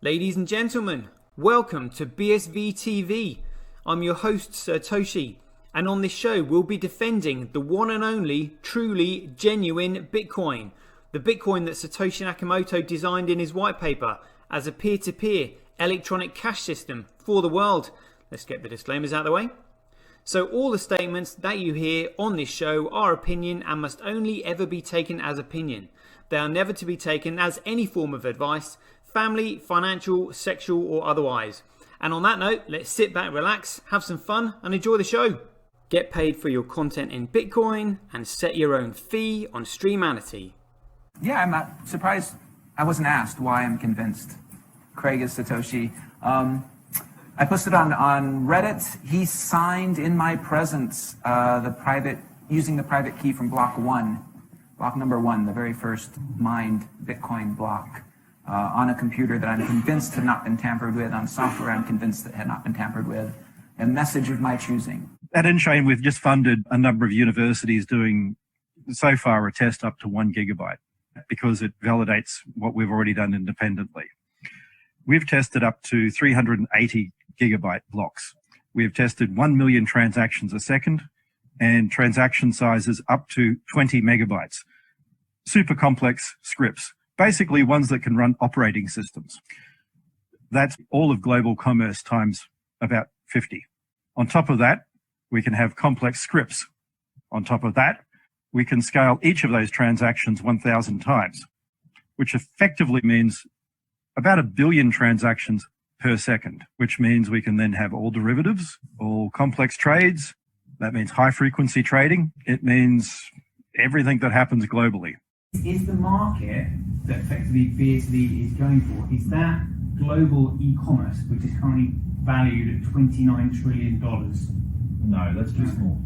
Ladies and gentlemen, welcome to BSV TV. I'm your host Satoshi, and on this show we'll be defending the one and only, truly genuine Bitcoin. The Bitcoin that Satoshi Nakamoto designed in his white paper as a peer-to-peer electronic cash system for the world. Let's get the disclaimers out of the way. So all the statements that you hear on this show are opinion and must only ever be taken as opinion. They are never to be taken as any form of advice, family, financial, sexual or otherwise. And on that note, let's sit back, relax, have some fun and enjoy the show. Get paid for your content in Bitcoin and set your own fee on Streamanity. Yeah, I'm not surprised I wasn't asked why I'm convinced Craig is Satoshi. I posted on Reddit. He signed in my presence using the private key from block number one, the very first mined Bitcoin block. On a computer that I'm convinced had not been tampered with, on software I'm convinced that had not been tampered with, a message of my choosing. At Enchain, we've just funded a number of universities doing, so far, a test up to 1 gigabyte because it validates what we've already done independently. We've tested up to 380 gigabyte blocks. We've tested 1 million transactions a second and transaction sizes up to 20 megabytes. Super complex scripts. Basically ones that can run operating systems. That's all of global commerce times about 50. On top of that, we can have complex scripts. On top of that, we can scale each of those transactions 1,000 times, which effectively means about 1 billion transactions per second, which means we can then have all derivatives, all complex trades. That means high frequency trading. It means everything that happens globally. Is the market that effectively BSV is going for, is that global e-commerce, which is currently valued at $29 trillion? No, that's too small.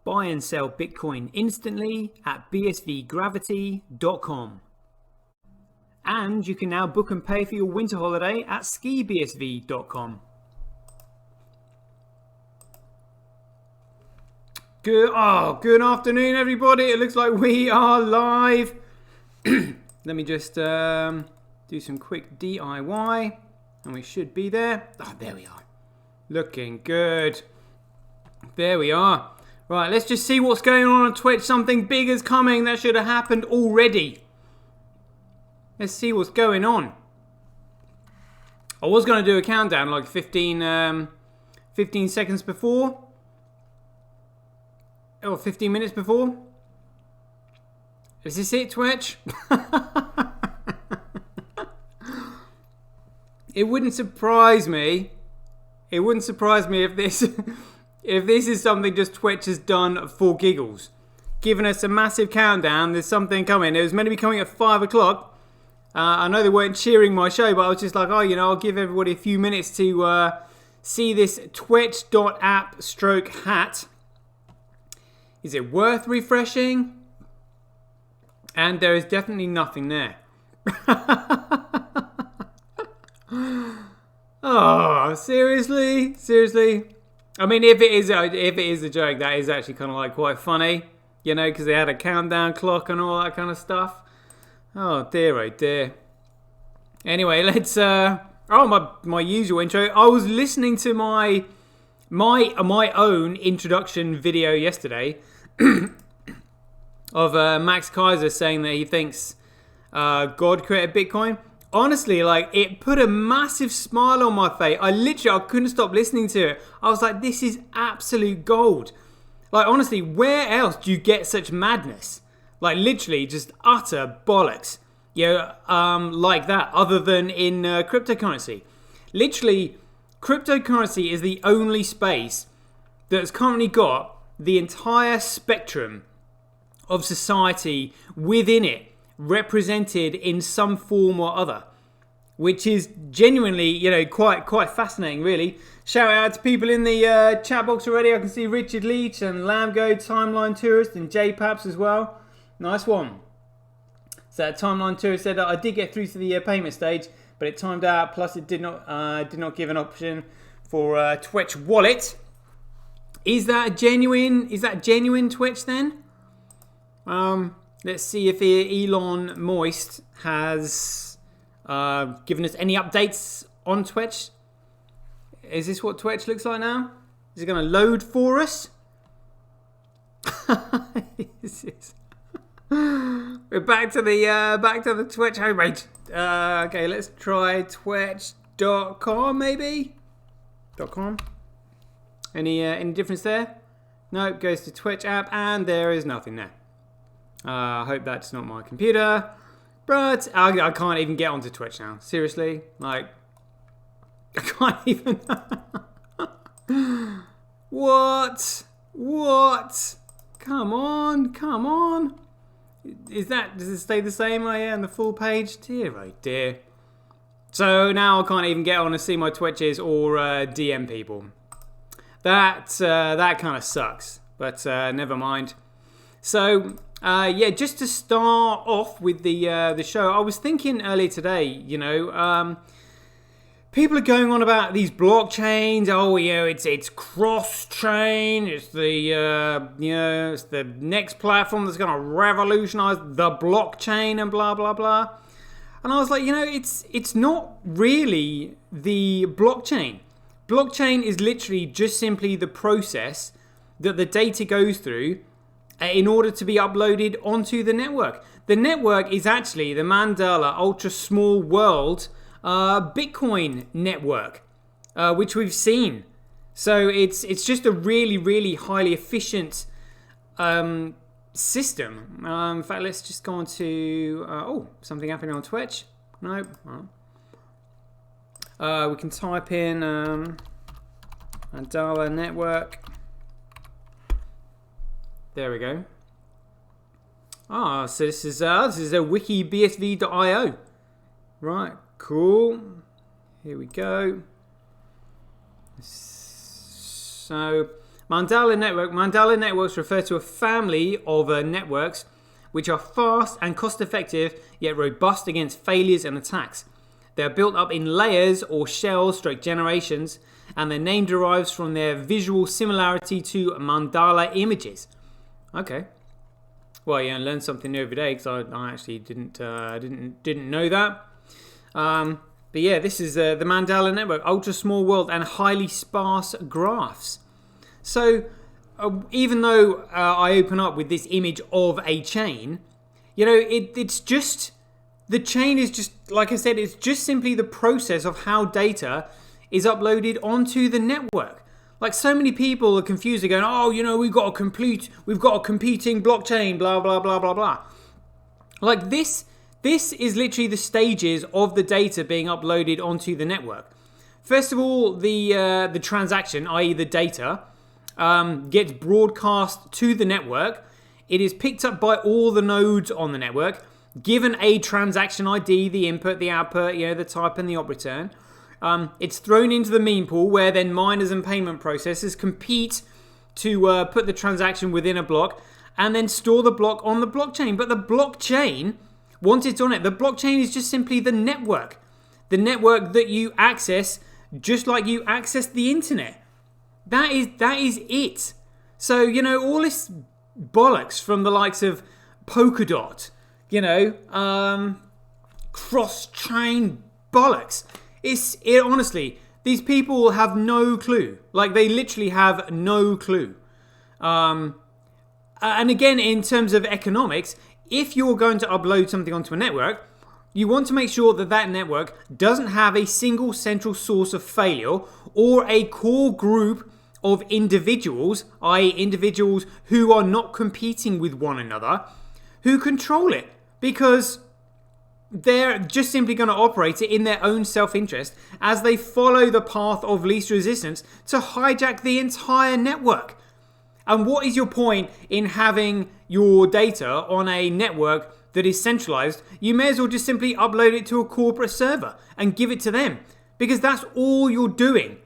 Buy and sell Bitcoin instantly at bsvgravity.com. And you can now book and pay for your winter holiday at skibsv.com. Good afternoon, everybody. It looks like we are live. Let me just do some quick DIY, and we should be there. Oh, there we are. Looking good. There we are. Right, let's just see what's going on Twitch. Something big is coming. That should have happened already. Let's see what's going on. I was going to do a countdown like 15 seconds before. Or 15 minutes before? Is this it, Twitch? It wouldn't surprise me. It wouldn't surprise me if this is something just Twitch has done for giggles. Giving us a massive countdown. There's something coming. It was meant to be coming at 5 o'clock. I know they weren't cheering my show, but I was just like, I'll give everybody a few minutes to see this twitch.app/hat. Is it worth refreshing? And there is definitely nothing there. Oh, seriously? Seriously? I mean, if it is a joke, that is actually kind of like quite funny, you know, because they had a countdown clock and all that kind of stuff. Oh dear, oh dear. Anyway, let's my usual intro. I was listening to my own introduction video yesterday of Max Kaiser saying that he thinks God created Bitcoin. Honestly, like, it put a massive smile on my face. I couldn't stop listening to it. I was like, this is absolute gold. Like, honestly, where else do you get such madness? Like, literally just utter bollocks, like that, other than in cryptocurrency. Literally, cryptocurrency is the only space that's currently got the entire spectrum of society within it represented in some form or other, which is genuinely, quite fascinating, really. Shout out to people in the chat box already. I can see Richard Leach and Lamgo, Timeline Tourist, and JPaps as well. Nice one. So Timeline Tourist said that I did get through to the payment stage, but it timed out. Plus, it did not give an option for Twitch wallet. Is that genuine Twitch then? Let's see if Elon Moist has giving us any updates on Twitch. Is this what Twitch looks like now? Is it going to load for us? We're back to the Twitch homepage. Okay, let's try twitch.com maybe. .com. Any difference there? Nope, goes to Twitch app and there is nothing there. I hope that's not my computer, but I can't even get onto Twitch now. Seriously, like I can't even. What? Come on. Does it stay the same? Oh yeah, on the full page. Dear, oh dear. So now I can't even get on to see my Twitches or DM people. That kind of sucks, but never mind. So yeah, just to start off with the show, I was thinking earlier today, you know, people are going on about these blockchains. Oh, you know, it's cross-chain. It's it's the next platform that's going to revolutionize the blockchain and blah blah blah. And I was like, you know, it's not really the blockchain. Blockchain is literally just simply the process that the data goes through in order to be uploaded onto the network. The network is actually the Mandala Ultra Small World Bitcoin network, which we've seen. So it's just a really, really highly efficient system. In fact, let's just go on to something happening on Twitch. Nope. We can type in Mandala network. There we go. So this is a wikibsv.io. Right, cool. Here we go. So Mandala networks refer to a family of networks which are fast and cost-effective, yet robust against failures and attacks. They are built up in layers or shells/generations, and their name derives from their visual similarity to mandala images. Okay. Well, yeah, I learned something new every day because I actually didn't know that. But yeah, this is the Mandala network, ultra small world and highly sparse graphs. So even though I open up with this image of a chain, you know, it's just, the chain is just, like I said, it's just simply the process of how data is uploaded onto the network. Like, so many people are confused. They're going, oh, you know, we've got a competing blockchain, blah, blah, blah, blah, blah. Like, this is literally the stages of the data being uploaded onto the network. First of all, the transaction, i.e. the data, gets broadcast to the network. It is picked up by all the nodes on the network, given a transaction ID, the input, the output, you know, the type and the op return. It's thrown into the meme pool where then miners and payment processors compete to put the transaction within a block and then store the block on the blockchain. But the blockchain, once it's on it, the blockchain is just simply the network that you access just like you access the internet. That is it. So, you know, all this bollocks from the likes of Polkadot, you know, cross-chain bollocks. Honestly, these people have no clue. Like, they literally have no clue. And again, in terms of economics, if you're going to upload something onto a network, you want to make sure that that network doesn't have a single central source of failure or a core group of individuals, i.e. individuals who are not competing with one another, who control it. Because they're just simply going to operate it in their own self-interest as they follow the path of least resistance to hijack the entire network. And what is your point in having your data on a network that is centralized? You may as well just simply upload it to a corporate server and give it to them, because that's all you're doing.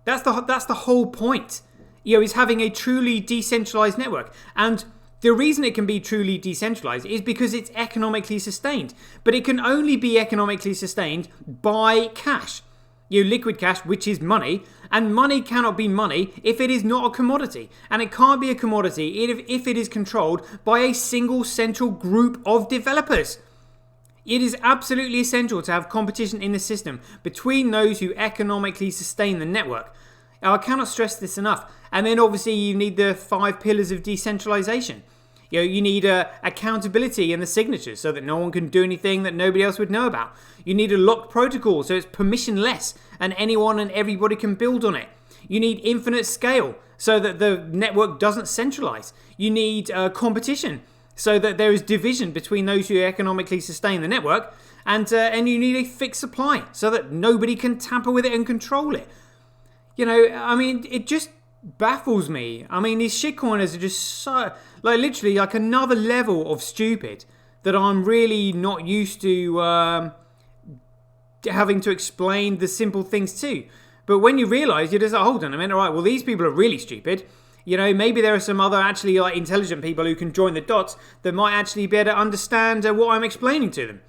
That's the whole point. You know, is having a truly decentralized network. And the reason it can be truly decentralized is because it's economically sustained. But it can only be economically sustained by cash. You know, liquid cash, which is money. And money cannot be money if it is not a commodity. And it can't be a commodity if it is controlled by a single central group of developers. It is absolutely essential to have competition in the system between those who economically sustain the network. I cannot stress this enough. And then obviously you need the 5 pillars of decentralization. You need accountability in the signatures so that no one can do anything that nobody else would know about. You need a locked protocol so it's permissionless and anyone and everybody can build on it. You need infinite scale so that the network doesn't centralize. You need competition so that there is division between those who economically sustain the network, and you need a fixed supply so that nobody can tamper with it and control it. It just baffles me. These shitcoiners are just so, literally another level of stupid that I'm really not used to having to explain the simple things to. But when you realise, you're just like, hold on a minute, all right, well, these people are really stupid. Maybe there are some other actually intelligent people who can join the dots that might actually be able to understand what I'm explaining to them.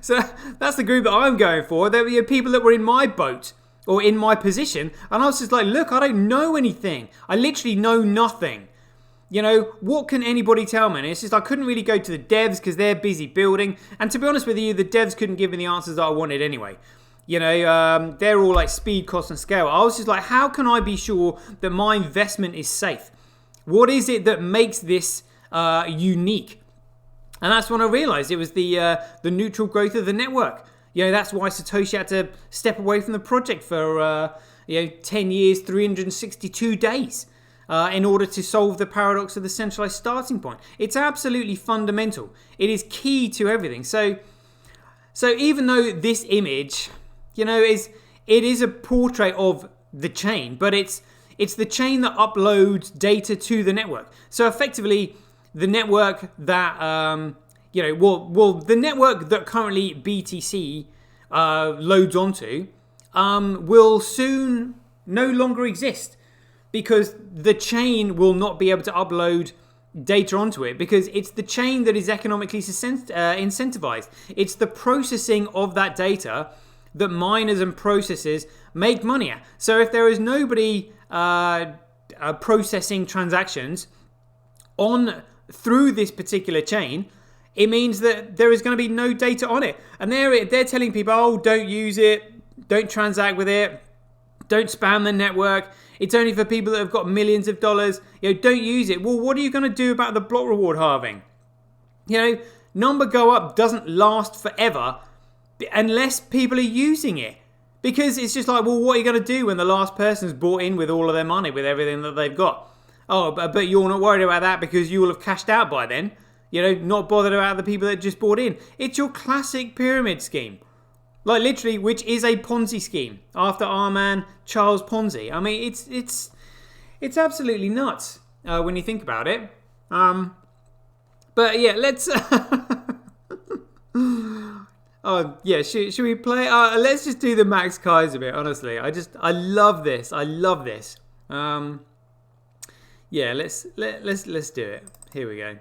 So that's the group that I'm going for. There were people that were in my boat or in my position, and I was just like, look, I don't know anything. I literally know nothing. What can anybody tell me? And it's just I couldn't really go to the devs because they're busy building. And to be honest with you, the devs couldn't give me the answers that I wanted anyway. They're all like speed, cost, and scale. I was just like, how can I be sure that my investment is safe? What is it that makes this unique? And that's when I realized it was the neutral growth of the network. That's why Satoshi had to step away from the project for 10 years, 362 days in order to solve the paradox of the centralized starting point. It's absolutely fundamental. It is key to everything. So even though this image, it is a portrait of the chain, but it's the chain that uploads data to the network. So effectively, the network that the network that currently BTC loads onto will soon no longer exist because the chain will not be able to upload data onto it because it's the chain that is economically incentivized. It's the processing of that data that miners and processors make money at. So if there is nobody processing transactions through this particular chain, it means that there is going to be no data on it. And they're telling people, oh, don't use it, don't transact with it, don't spam the network. It's only for people that have got millions of dollars. Don't use it. Well, what are you going to do about the block reward halving? Number go up doesn't last forever unless people are using it. Because it's just like, well, what are you going to do when the last person's bought in with all of their money, with everything that they've got? Oh, but you're not worried about that because you will have cashed out by then. Not bothered about the people that just bought in. It's your classic pyramid scheme. Literally, which is a Ponzi scheme after our man Charles Ponzi. It's absolutely nuts when you think about it. But yeah, let's. Oh yeah, should we play? Let's just do the Max Kaiser bit. Honestly, I love this. I love this. Yeah, let's do it. Here we go.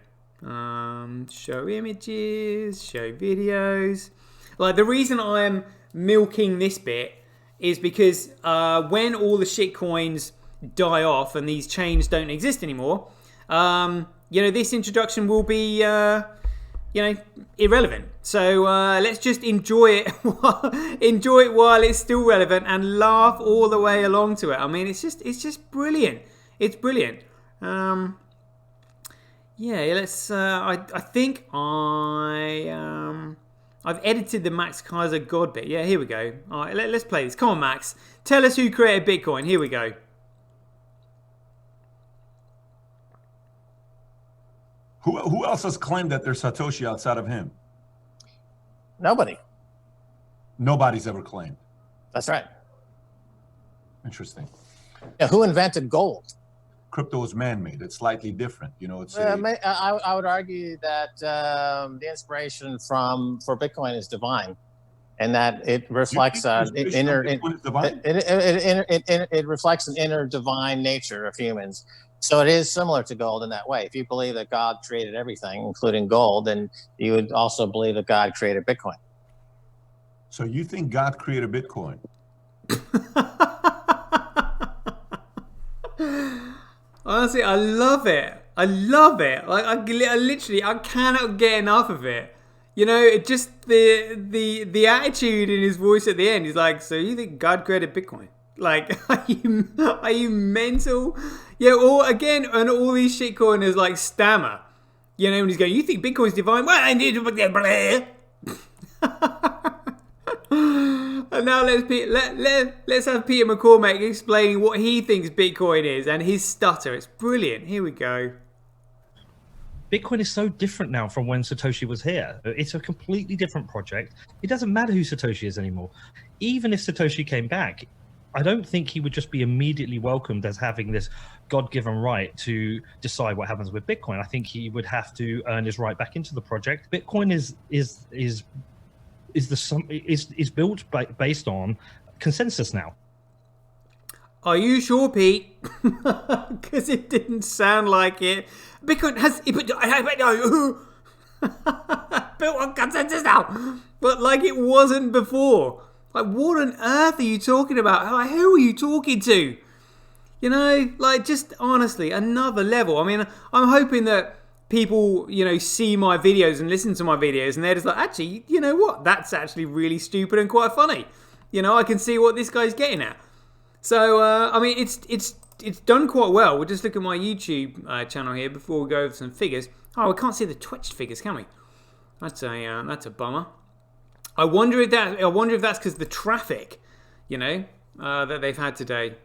Show images, show videos. The reason I am milking this bit is because when all the shit coins die off and these chains don't exist anymore, this introduction will be, irrelevant. So let's just enjoy it while it's still relevant and laugh all the way along to it. It's just brilliant. It's brilliant. Yeah, let's. I think I've edited the Max Kaiser God bit. Yeah, here we go. All right, let's play this. Come on, Max. Tell us who created Bitcoin. Here we go. Who else has claimed that there's Satoshi outside of him? Nobody. Nobody's ever claimed. That's right. Interesting. Yeah, who invented gold? Crypto is man-made. It's slightly different. It's. I would argue that the inspiration for Bitcoin is divine, and that it reflects it reflects an inner divine nature of humans. So it is similar to gold in that way. If you believe that God created everything, including gold, then you would also believe that God created Bitcoin. So you think God created Bitcoin? Honestly, I love it. I love it. I literally, I cannot get enough of it. You know, it just the attitude in his voice at the end. He's like, "So you think God created Bitcoin? Like, are you mental?" Yeah. Or again, and all these shitcoiners like stammer. You know, when he's going, "You think Bitcoin's divine?" Well, I need to. And now let's have Peter McCormack explaining what he thinks Bitcoin is and his stutter. It's brilliant. Here we go. Bitcoin is so different now from when Satoshi was here. It's a completely different project. It doesn't matter who Satoshi is anymore. Even if Satoshi came back, I don't think he would just be immediately welcomed as having this God-given right to decide what happens with Bitcoin. I think he would have to earn his right back into the project. Bitcoin is built based on consensus now. Are you sure, Pete? Because it didn't sound like it. Bitcoin has built on consensus now, but like it wasn't before. Like, what on earth are you talking about? Like, who are you talking to? You know, like, just honestly, another level. I mean, I'm hoping that people, you know, see my videos and listen to my videos, and they're just like, actually, you know what? That's actually really stupid and quite funny. You know, I can see what this guy's getting at. So, I mean, it's done quite well. We'll just look at my YouTube channel here before we go over some figures. Oh, we can't see the Twitch figures, can we? That's a bummer. I wonder if that's because the traffic, you know, that they've had today.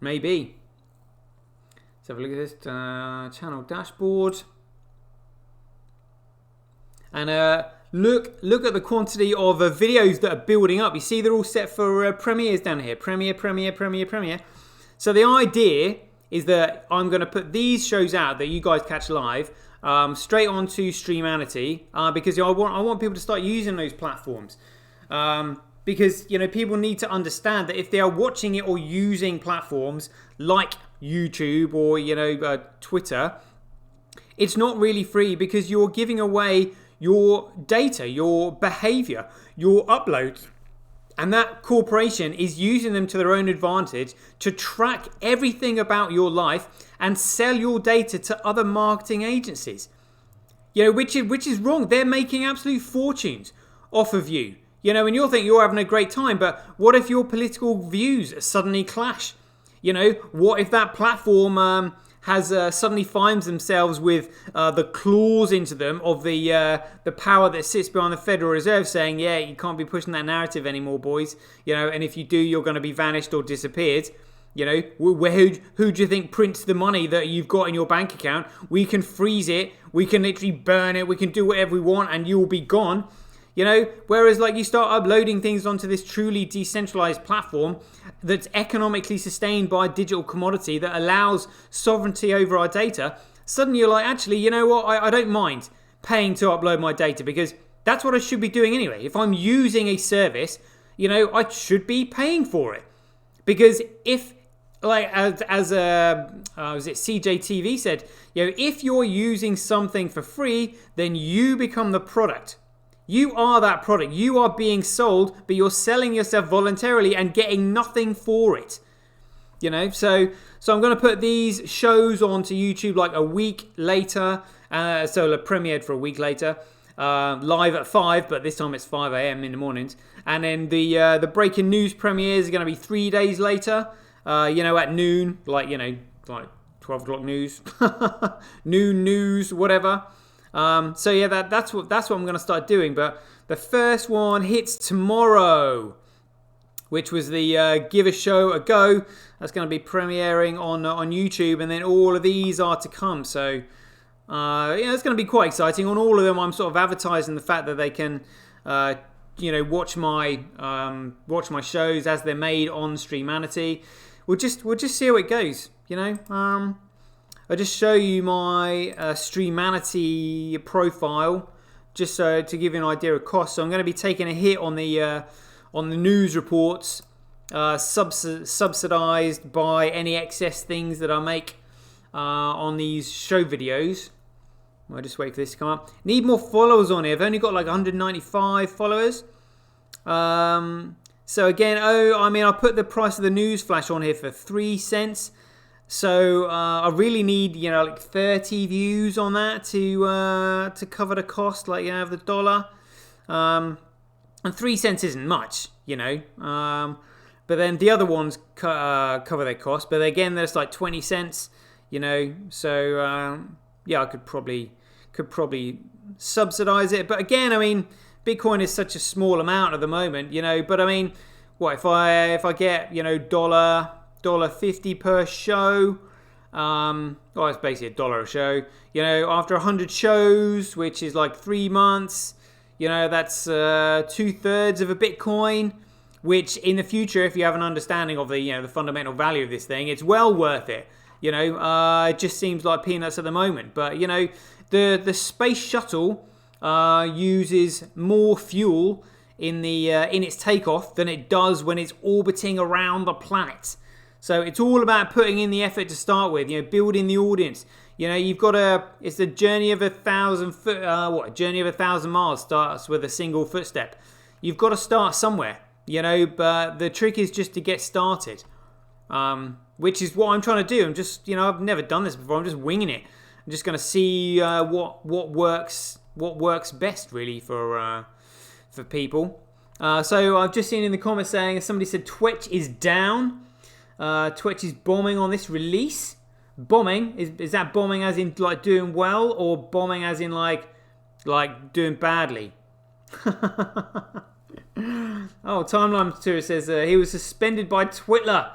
Maybe. Let's have a look at this channel dashboard. And look at the quantity of videos that are building up. You see they're all set for premieres down here. Premiere. So the idea is that I'm going to put these shows out that you guys catch live straight onto Streamanity because I want people to start using those platforms. Because, you know, people need to understand that if they are watching it or using platforms like YouTube or, you know, Twitter, it's not really free because you're giving away your data, your behavior, your uploads. And that corporation is using them to their own advantage to track everything about your life and sell your data to other marketing agencies. You know, which is wrong. They're making absolute fortunes off of you. You know, and you'll think you're having a great time, but what if your political views suddenly clash? You know, what if that platform has suddenly finds themselves with the claws into them of the power that sits behind the Federal Reserve saying, yeah, you can't be pushing that narrative anymore, boys. You know, and if you do, you're going to be vanished or disappeared. You know, who do you think prints the money that you've got in your bank account? We can freeze it. We can literally burn it. We can do whatever we want and you'll be gone. You know, whereas like you start uploading things onto this truly decentralized platform that's economically sustained by a digital commodity that allows sovereignty over our data, suddenly you're like, actually, you know what? I don't mind paying to upload my data because that's what I should be doing anyway. If I'm using a service, you know, I should be paying for it. Because if, like, as was it CJTV said, you know, if you're using something for free, then you become the product. You are that product. You are being sold, but you're selling yourself voluntarily and getting nothing for it. You know, so I'm going to put these shows onto YouTube like a week later. So it premiered for a week later, live at 5, but this time it's 5 a.m. in the mornings. And then the breaking news premieres are going to be 3 days later. You know, at noon, like 12 o'clock news, noon news, whatever. So yeah, that's what I'm going to start doing. But the first one hits tomorrow, which was the Give a Show a Go. That's going to be premiering on YouTube, and then all of these are to come. So yeah, it's going to be quite exciting. On all of them, I'm sort of advertising the fact that they can, you know, watch my shows as they're made on Streamanity. We'll just see how it goes. You know. I'll just show you my Streamanity profile, just so to give you an idea of cost. So I'm going to be taking a hit on the news reports, subsidised by any excess things that I make on these show videos. I'll just wait for this to come up. Need more followers on here. I've only got like 195 followers. So again, I put the price of the news flash on here for 3 cents. So I really need, like 30 views on that to cover the cost, like, of the dollar. And 3 cents isn't much, but then the other ones cover their cost. But again, there's like 20 cents, So I could probably subsidize it. But again, I mean, Bitcoin is such a small amount at the moment, But I mean, what if I get $1.50 per show? It's basically $1 a show. After 100 shows, which is like 3 months, that's 2/3 of a Bitcoin. Which in the future, if you have an understanding of the fundamental value of this thing, it's well worth it. It just seems like peanuts at the moment. But the space shuttle uses more fuel in its takeoff than it does when it's orbiting around the planet. So it's all about putting in the effort to start with. Building the audience. It's the journey of 1,000 foot. A journey of 1,000 miles starts with a single footstep. You've got to start somewhere. But the trick is just to get started, which is what I'm trying to do. I'm just, I've never done this before. I'm just winging it. I'm just going to see what works best really for people. So I've just seen in the comments saying somebody said Twitch is down. Twitch is bombing on this release. Bombing is that bombing as in like doing well, or bombing as in like doing badly? Timeline Tour says he was suspended by Twitter.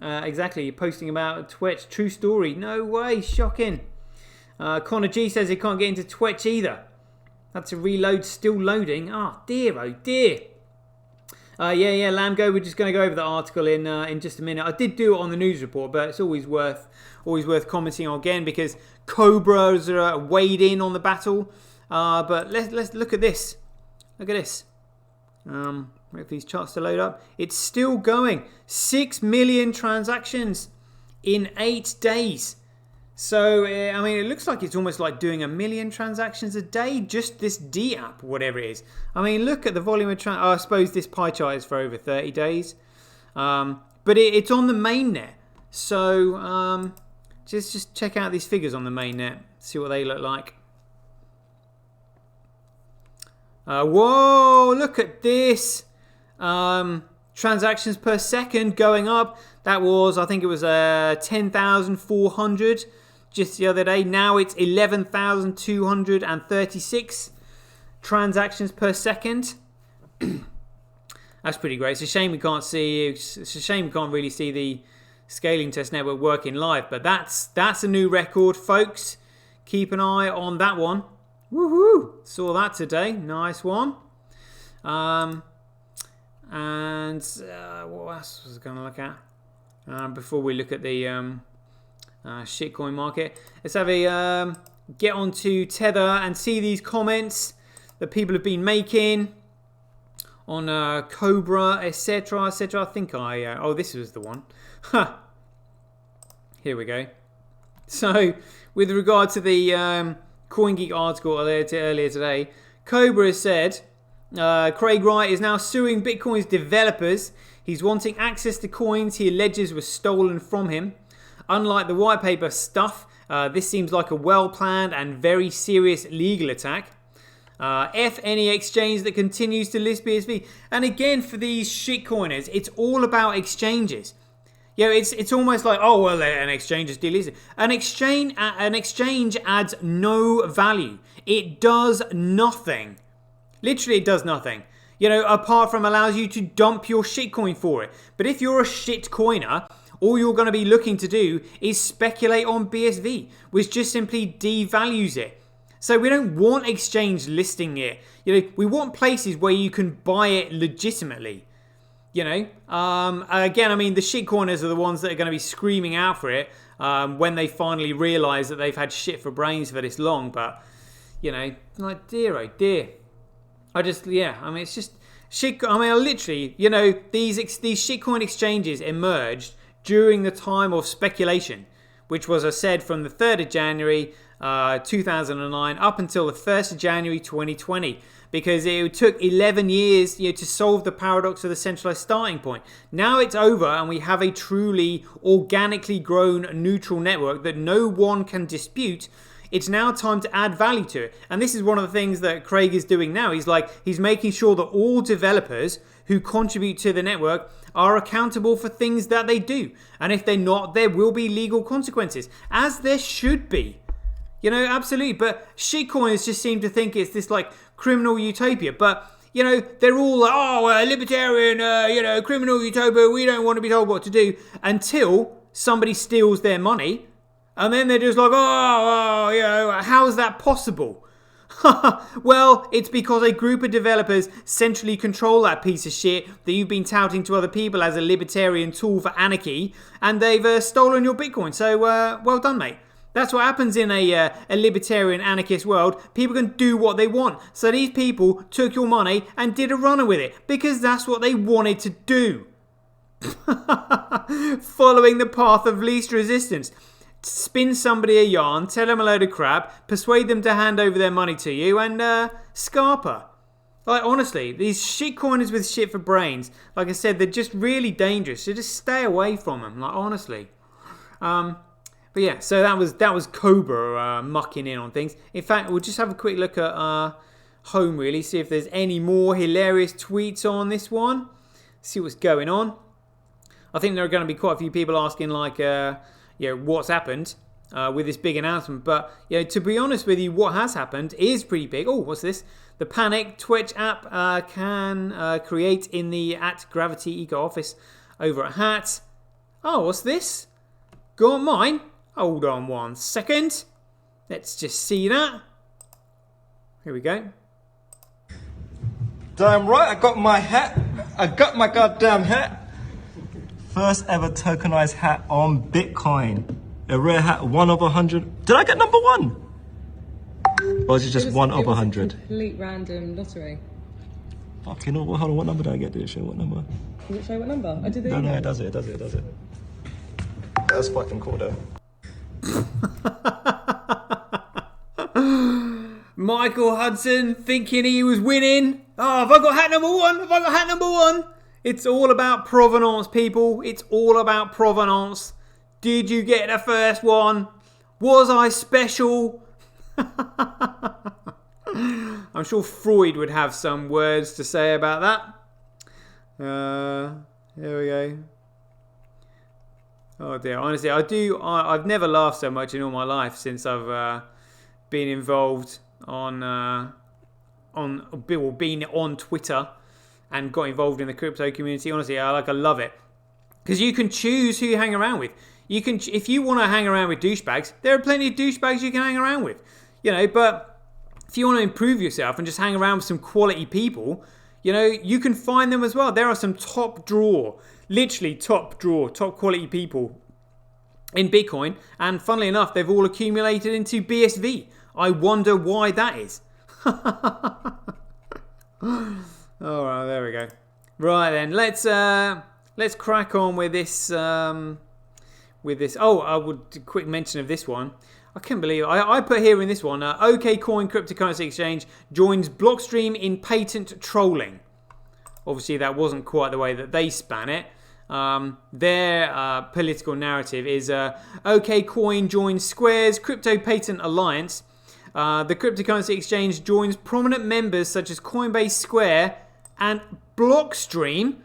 Exactly, posting about Twitch. True story. No way, shocking. Connor G says he can't get into Twitch either. That's a reload, still loading. Oh dear, oh dear. Yeah, Lamgo. We're just going to go over the article in just a minute. I did do it on the news report, but it's always worth commenting on again because Cobras are weighed in on the battle. But let's look at this. Look at this. Wait for these charts to load up. It's still going. 6 million transactions in 8 days. So, I mean, it looks like it's almost like doing 1 million transactions a day, just this D app, whatever it is. I mean, look at the volume of I suppose this pie chart is for over 30 days. But it's on the mainnet. So, just check out these figures on the mainnet. See what they look like. Whoa, look at this. Transactions per second going up. That was, I think it was 10,400 just the other day. Now it's 11,236 transactions per second. That's pretty great. It's a shame we can't really see the scaling test network working live, but that's a new record, folks. Keep an eye on that one. Woohoo! Saw that today. Nice one. And what else was I going to look at? Before we look at the shitcoin market, let's have a get onto Tether and see these comments that people have been making on Cobra, etc., etc. I think this was the one. Here we go. So, with regard to the CoinGeek article earlier today, Cobra has said Craig Wright is now suing Bitcoin's developers. He's wanting access to coins he alleges were stolen from him. Unlike the white paper stuff, this seems like a well-planned and very serious legal attack. F any exchange that continues to list BSV. And again, for these shitcoiners, it's all about exchanges. It's almost like, oh, well, an exchange is delisted. An exchange adds no value. It does nothing. Literally, it does nothing. Apart from allows you to dump your shitcoin for it. But if you're a shitcoiner, all you're going to be looking to do is speculate on BSV, which just simply devalues it. So we don't want exchange listing it. We want places where you can buy it legitimately. Again, I mean, the shitcoiners are the ones that are going to be screaming out for it when they finally realise that they've had shit for brains for this long. But, like, dear, oh dear. it's just shit. I mean, literally, these shitcoin exchanges emerged during the time of speculation, which was, I said, from the 3rd of January 2009 up until the 1st of January 2020, because it took 11 years to solve the paradox of the centralized starting point. Now it's over and we have a truly organically grown neutral network that no one can dispute. It's now time to add value to it. And this is one of the things that Craig is doing now. He's making sure that all developers who contribute to the network are accountable for things that they do. And if they're not, there will be legal consequences, as there should be. Absolutely. But shitcoiners just seem to think it's this like criminal utopia. But, they're all like, libertarian, criminal utopia. We don't want to be told what to do, until somebody steals their money. And then they're just like, how is that possible? Well, it's because a group of developers centrally control that piece of shit that you've been touting to other people as a libertarian tool for anarchy, and they've stolen your Bitcoin. So, well done, mate. That's what happens in a libertarian anarchist world. People can do what they want. So these people took your money and did a runner with it because that's what they wanted to do. Following the path of least resistance. Spin somebody a yarn, tell them a load of crap, persuade them to hand over their money to you, and scarper. Like, honestly, these shitcoiners with shit for brains, like I said, they're just really dangerous. So just stay away from them, like, honestly. But yeah, so that was Cobra mucking in on things. In fact, we'll just have a quick look at home, really, see if there's any more hilarious tweets on this one. See what's going on. I think there are going to be quite a few people asking, like, what's happened with this big announcement. But to be honest with you, what has happened is pretty big. Oh, what's this? The Panic Twitch app can create in the @Gravity Eco office over at Hat. Oh, what's this? Go on mine. Hold on 1 second. Let's just see that. Here we go. Damn right, I got my hat. I got my goddamn hat. First ever tokenized hat on Bitcoin. A rare hat, 1 of 100. Did I get number 1? Or was it just 1 of 100? Complete random lottery. Fucking hell, hold on, what number did I get? Did it show what number? Does it show what number? I did the No, email. it does it. That's fucking cool though. Michael Hudson thinking he was winning. Oh, have I got hat number 1? Have I got hat number 1? It's all about provenance, people. It's all about provenance. Did you get the first one? Was I special? I'm sure Freud would have some words to say about that. Here we go. Oh dear, honestly, I've never laughed so much in all my life since I've been involved being on Twitter and got involved in the crypto community. Honestly, I love it. Because you can choose who you hang around with. You can, if you want to hang around with douchebags, there are plenty of douchebags you can hang around with. But if you want to improve yourself and just hang around with some quality people, you can find them as well. There are some top quality people in Bitcoin, and funnily enough, they've all accumulated into BSV. I wonder why that is. All right, there we go. Right then, let's crack on with this. Oh, I would quick mention of this one. I can't believe I put here in this one. OKCoin cryptocurrency exchange joins Blockstream in patent trolling. Obviously, that wasn't quite the way that they span it. Their political narrative is OKCoin joins Square's crypto patent alliance. The cryptocurrency exchange joins prominent members such as Coinbase, Square, and Blockstream.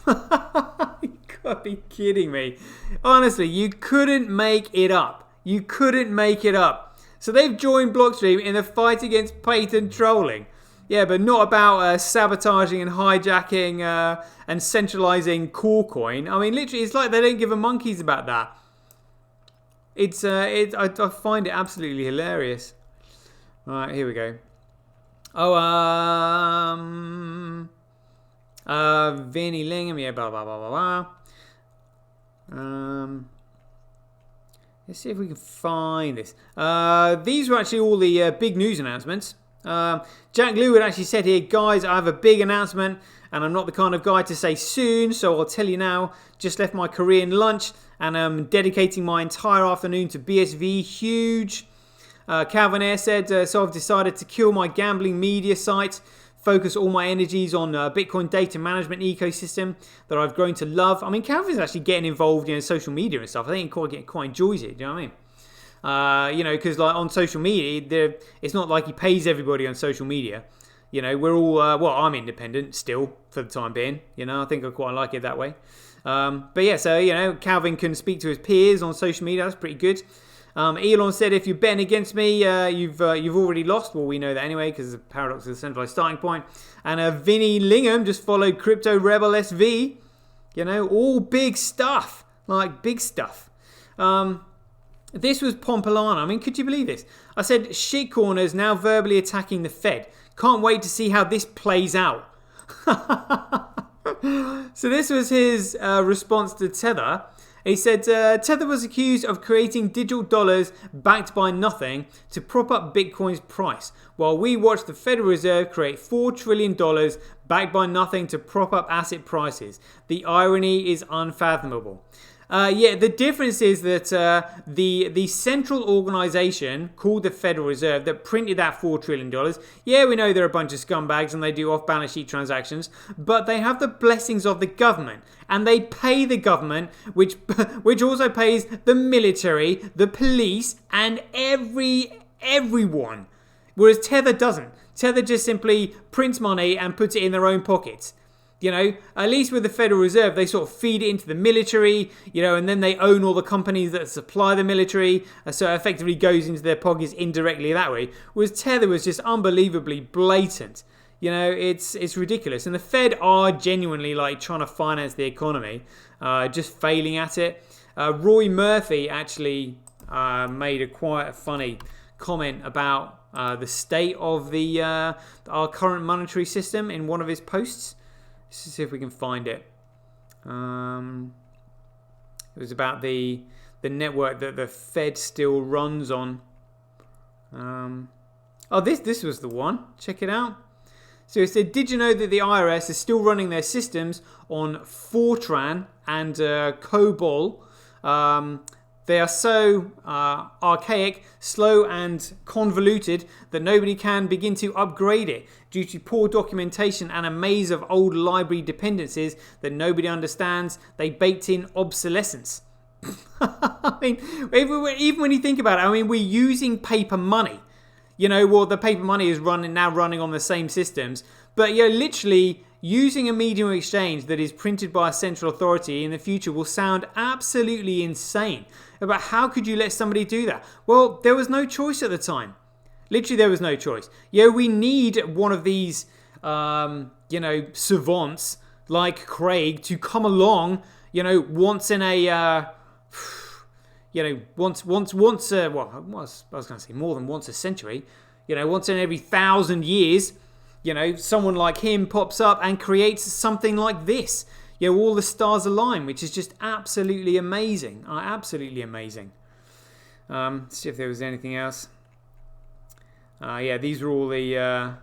You gotta be kidding me. Honestly, you couldn't make it up. You couldn't make it up. So they've joined Blockstream in the fight against patent trolling. Yeah, but not about sabotaging and hijacking and centralizing CoreCoin. I mean, literally, it's like they don't give a monkeys about that. I find it absolutely hilarious. All right, here we go. Vinny Lingham, yeah, blah, blah, blah, blah, blah. Let's see if we can find this. These were actually all the big news announcements. Jack Lew had actually said here, guys, I have a big announcement, and I'm not the kind of guy to say soon, so I'll tell you now. Just left my Korean lunch, and I'm dedicating my entire afternoon to BSV. Huge. Calvin Air said, so I've decided to kill my gambling media site, focus all my energies on Bitcoin data management ecosystem that I've grown to love. I mean, Calvin's actually getting involved in social media and stuff. I think he quite enjoys it. Do you know what I mean? Because like on social media, it's not like he pays everybody on social media. We're all, I'm independent still for the time being. I think I quite like it that way. But yeah, so, Calvin can speak to his peers on social media. That's pretty good. Elon said, if you're betting against me, you've already lost. Well, we know that anyway, because the paradox is the centralized starting point. And Vinny Lingham just followed Crypto Rebel SV. All big stuff. Like, big stuff. This was Pompolano. I mean, could you believe this? I said, shitcorners now verbally attacking the Fed. Can't wait to see how this plays out. So this was his response to Tether. He said, Tether was accused of creating digital dollars backed by nothing to prop up Bitcoin's price, while we watched the Federal Reserve create $4 trillion backed by nothing to prop up asset prices. The irony is unfathomable. The difference is that the central organization called the Federal Reserve that printed that $4 trillion, we know they're a bunch of scumbags and they do off-balance sheet transactions, but they have the blessings of the government and they pay the government, which also pays the military, the police, and everyone. Whereas Tether doesn't. Tether just simply prints money and puts it in their own pockets. At least with the Federal Reserve, they sort of feed it into the military, and then they own all the companies that supply the military, so it effectively goes into their pockets indirectly that way. Whereas Tether was just unbelievably blatant. It's ridiculous. And the Fed are genuinely like trying to finance the economy, just failing at it. Roy Murphy actually made quite a funny comment about the state of our current monetary system in one of his posts. Let's see if we can find it. It was about the network that the Fed still runs on. This was the one. Check it out. So it said, did you know that the IRS is still running their systems on Fortran and COBOL? They are so archaic, slow and convoluted that nobody can begin to upgrade it due to poor documentation and a maze of old library dependencies that nobody understands. They baked in obsolescence. I mean, even when you think about it, I mean, we're using paper money. The paper money is now running on the same systems. But literally using a medium of exchange that is printed by a central authority in the future will sound absolutely insane. But how could you let somebody do that? Well, there was no choice at the time. Literally, there was no choice. We need one of these, savants like Craig to come along, once in a, once I was going to say more than once a century, once in every 1,000 years, someone like him pops up and creates something like this. All the stars align, which is just absolutely amazing. Absolutely amazing. Let's see if there was anything else. These were all the...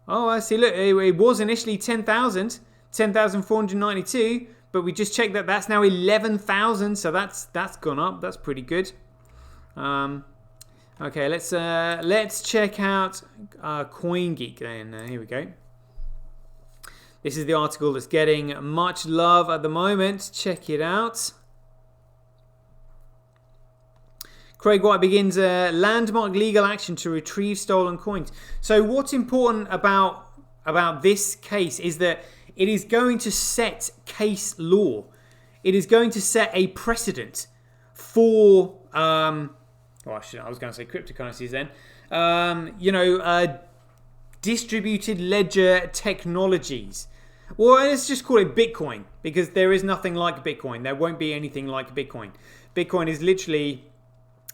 I see. Look, it was initially 10,492, but we just checked that that's now 11,000, so that's gone up. That's pretty good. Okay, let's check out CoinGeek then. Here we go. This is the article that's getting much love at the moment. Check it out. Craig White begins a landmark legal action to retrieve stolen coins. So what's important about this case is that it is going to set case law. It is going to set a precedent for, I was going to say cryptocurrencies then. Distributed ledger technologies. Well, let's just call it Bitcoin, because there is nothing like Bitcoin. There won't be anything like Bitcoin. Bitcoin is literally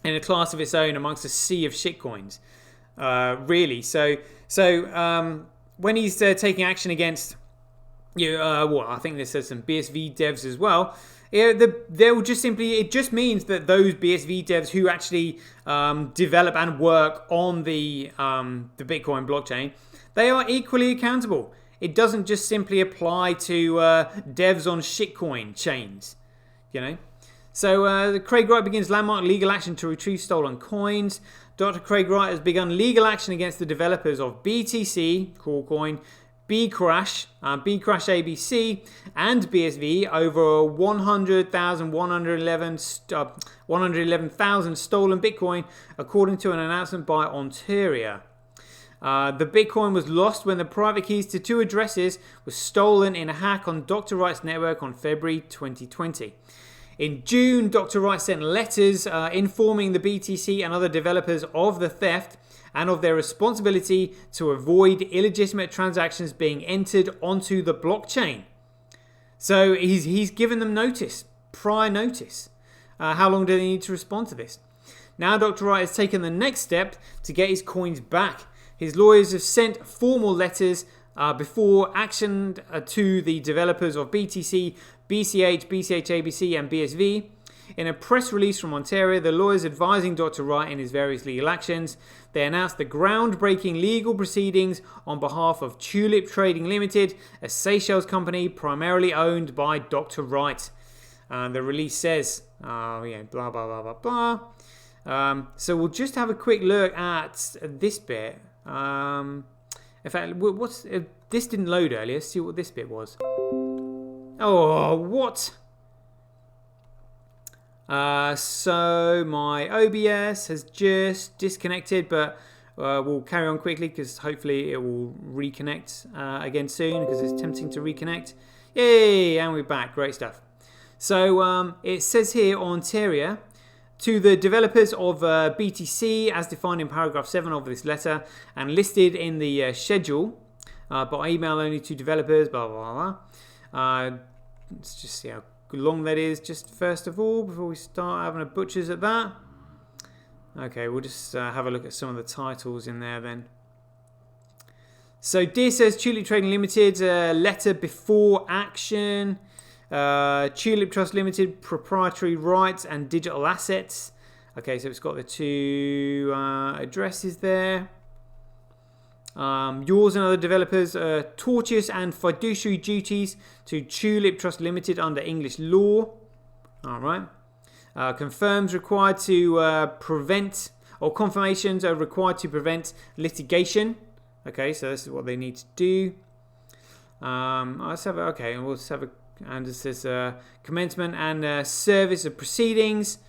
in a class of its own amongst a sea of shitcoins, really. So when he's taking action against, I think this says some BSV devs as well. They'll just simply, it just means that those BSV devs who actually develop and work on the Bitcoin blockchain, they are equally accountable. It doesn't just simply apply to devs on shitcoin chains, So Craig Wright begins landmark legal action to retrieve stolen coins. Dr. Craig Wright has begun legal action against the developers of BTC, Coolcoin, Bcrash, Bcrash ABC, and BSV over 111,000 stolen Bitcoin, according to an announcement by Ontario. The Bitcoin was lost when the private keys to 2 addresses were stolen in a hack on Dr. Wright's network on February 2020. In June, Dr. Wright sent letters informing the BTC and other developers of the theft and of their responsibility to avoid illegitimate transactions being entered onto the blockchain. So he's given them notice, prior notice. How long do they need to respond to this? Now Dr. Wright has taken the next step to get his coins back. His lawyers have sent formal letters before action to the developers of BTC, BCH, BCH ABC, and BSV. In a press release from Ontario, the lawyers advising Dr. Wright in his various legal actions, they announced the groundbreaking legal proceedings on behalf of Tulip Trading Limited, a Seychelles company primarily owned by Dr. Wright. The release says, blah, blah, blah, blah, blah. So we'll just have a quick look at this bit. In fact, this didn't load earlier. Let's see what this bit was. Oh, what? So my OBS has just disconnected, but we'll carry on quickly because hopefully it will reconnect again soon, because it's tempting to reconnect. Yay! And we're back. Great stuff. So it says here on Ontario, to the developers of BTC, as defined in paragraph 7 of this letter and listed in the schedule, by email only to developers, blah, blah, blah. Let's just see how long that is, just first of all, before we start having a butchers at that. Okay, we'll just have a look at some of the titles in there then. So, dear says Tulip Trading Limited, letter before action. Tulip Trust Limited, proprietary rights and digital assets. Okay, so it's got the 2 addresses there. Yours and other developers, tortious and fiduciary duties to Tulip Trust Limited under English law. Alright. Confirms required to prevent, or confirmations are required to prevent litigation. Okay, so this is what they need to do. Let's have we'll just have a, and it says commencement and service of proceedings.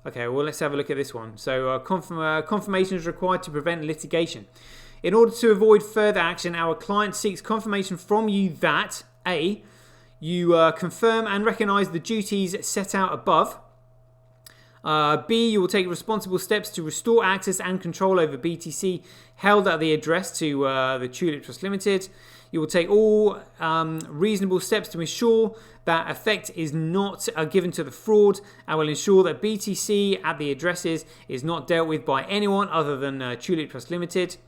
Okay, well, let's have a look at this one. So confirmation is required to prevent litigation. In order to avoid further action, our client seeks confirmation from you that A, you confirm and recognise the duties set out above. B, you will take responsible steps to restore access and control over BTC held at the address to the Tulip Trust Limited. You will take all reasonable steps to ensure that effect is not given to the fraud, and will ensure that BTC at the addresses is not dealt with by anyone other than Tulip Trust Limited.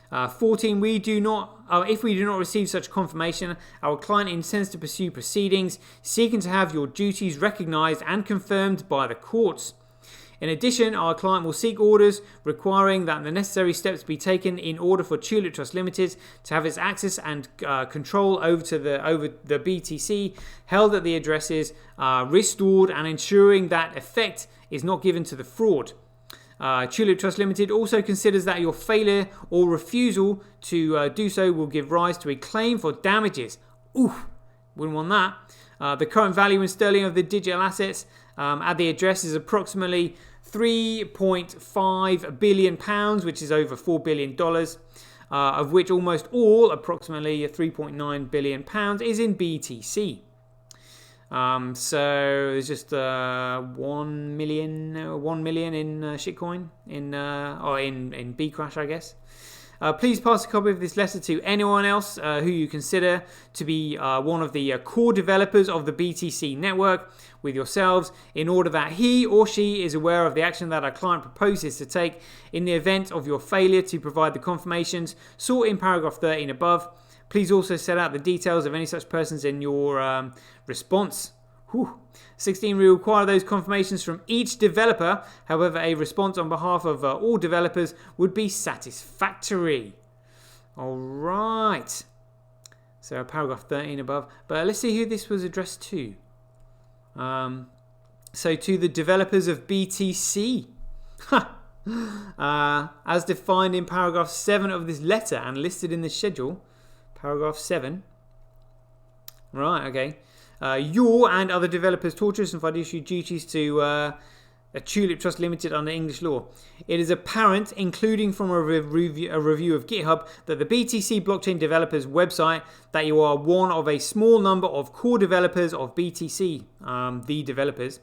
14. If we do not receive such confirmation, our client intends to pursue proceedings seeking to have your duties recognised and confirmed by the courts. In addition, our client will seek orders requiring that the necessary steps be taken in order for Tulip Trust Limited to have its access and control over the BTC held at the addresses restored, and ensuring that effect is not given to the fraud. Tulip Trust Limited also considers that your failure or refusal to do so will give rise to a claim for damages. Oof, wouldn't want that. The current value in sterling of the digital assets at the address is approximately £3.5 billion, which is over $4 billion, of which almost all, approximately £3.9 billion, is in BTC. So there's just 1 million in shitcoin in Bcrash, I guess. Please pass a copy of this letter to anyone else who you consider to be one of the core developers of the BTC network with yourselves, in order that he or she is aware of the action that our client proposes to take in the event of your failure to provide the confirmations sought in paragraph 13 above. Please also set out the details of any such persons in your response. 16. We require those confirmations from each developer. However, a response on behalf of all developers would be satisfactory. All right. So paragraph 13 above. But let's see who this was addressed to. So to the developers of BTC. As defined in paragraph 7 of this letter and listed in the schedule. Paragraph 7. Right, okay. Your and other developers' tortious and fiduciary duties to a Tulip Trust Limited under English law. It is apparent, including from a review of GitHub, that the BTC blockchain developers website, that you are one of a small number of core developers of BTC, the developers.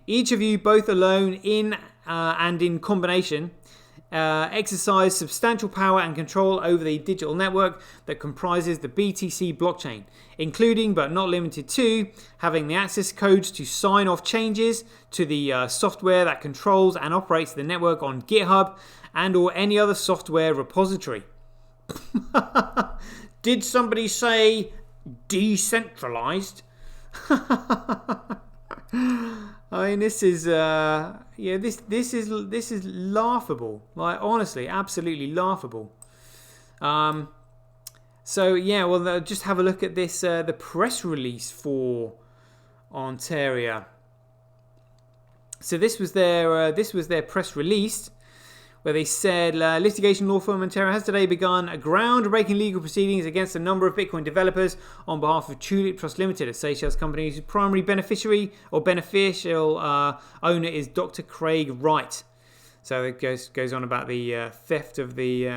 Each of you, both alone and in combination, exercise substantial power and control over the digital network that comprises the BTC blockchain, including but not limited to having the access codes to sign off changes to the software that controls and operates the network on GitHub and or any other software repository. Did somebody say decentralized? I mean, this is this is laughable. Like, honestly, absolutely laughable. So yeah, well, just have a look at this. The press release for Ontario. So this was their press release, where they said litigation law firm Ontario has today begun a groundbreaking legal proceedings against a number of Bitcoin developers on behalf of Tulip Trust Limited, a Seychelles company whose primary beneficiary or beneficial owner is Dr. Craig Wright. So it goes on about the theft of the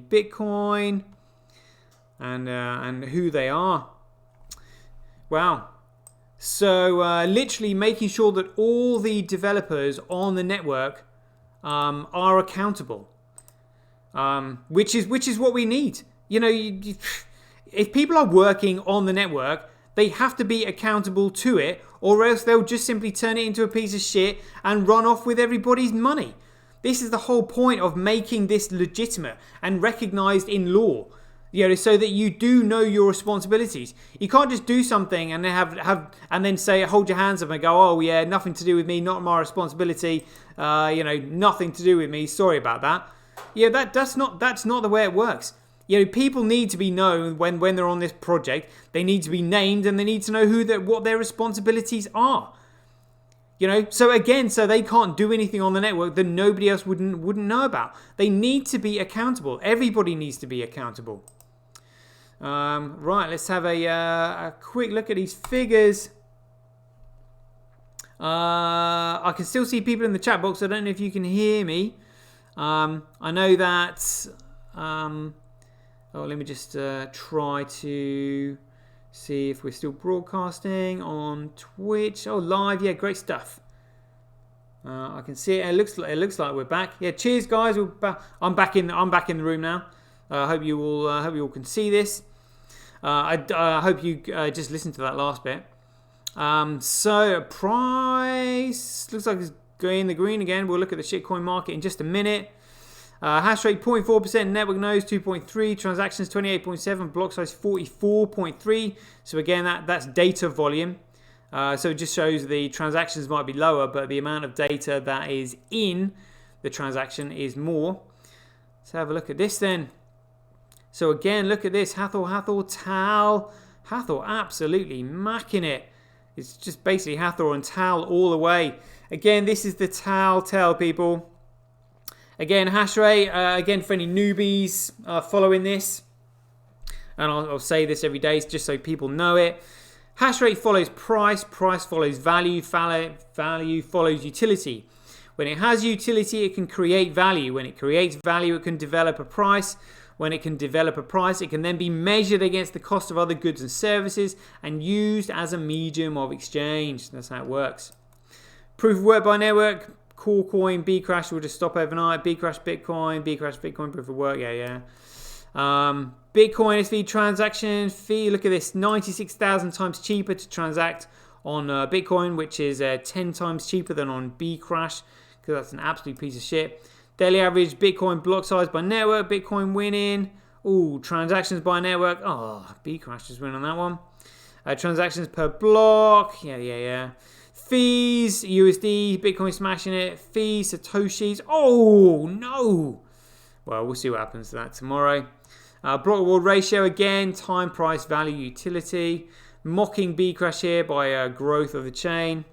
Bitcoin and who they are. Wow. So literally making sure that all the developers on the network are accountable, which is what we need. You know, if people are working on the network, they have to be accountable to it, or else they'll just simply turn it into a piece of shit and run off with everybody's money. This is the whole point of making this legitimate and recognized in law. You know, so that you do know your responsibilities. You can't just do something and then have and then say, hold your hands up and go, oh yeah, nothing to do with me, not my responsibility. You know, nothing to do with me. Sorry about that. Yeah, that's not the way it works. You know, people need to be known when they're on this project. They need to be named and they need to know what their responsibilities are. You know, so they can't do anything on the network that nobody else wouldn't know about. They need to be accountable. Everybody needs to be accountable. Right, let's have a quick look at these figures. I can still see people in the chat box. I don't know if you can hear me. I know that. Let me just try to see if we're still broadcasting on Twitch. Oh, live, yeah, great stuff. I can see it. It looks like we're back. Yeah, cheers, guys. I'm back in the room now. I hope you all can see this. I hope you just listened to that last bit. So price looks like it's going in the green again. We'll look at the shitcoin market in just a minute. Hash rate 0.4%, network nodes 2.3, transactions 28.7, block size 44.3. So again, that's data volume. So it just shows the transactions might be lower, but the amount of data that is in the transaction is more. Let's have a look at this then. So again, look at this. Hathor, Tal. Hathor absolutely macking it. It's just basically Hathor and Tal all the way. Again, this is the Tal people. Again, hash rate. Again, for any newbies following this. And I'll say this every day just so people know it. Hash rate follows price. Price follows value. Value follows utility. When it has utility, it can create value. When it creates value, it can develop a price. When it can develop a price, it can then be measured against the cost of other goods and services and used as a medium of exchange. That's how it works. Proof of work by network, core coin, Bcrash will just stop overnight. Bcrash Bitcoin, proof of work, yeah. Bitcoin SV transaction fee, look at this, 96,000 times cheaper to transact on Bitcoin, which is 10 times cheaper than on Bcrash, because that's an absolute piece of shit. Daily average Bitcoin block size by network, Bitcoin winning. Ooh, transactions by network. Oh, Bcrash just win on that one. Transactions per block. Yeah. Fees, USD, Bitcoin smashing it. Fees, Satoshis. Oh, no. Well, we'll see what happens to that tomorrow. Block reward ratio again. Time, price, value, utility. Mocking Bcrash here by growth of the chain.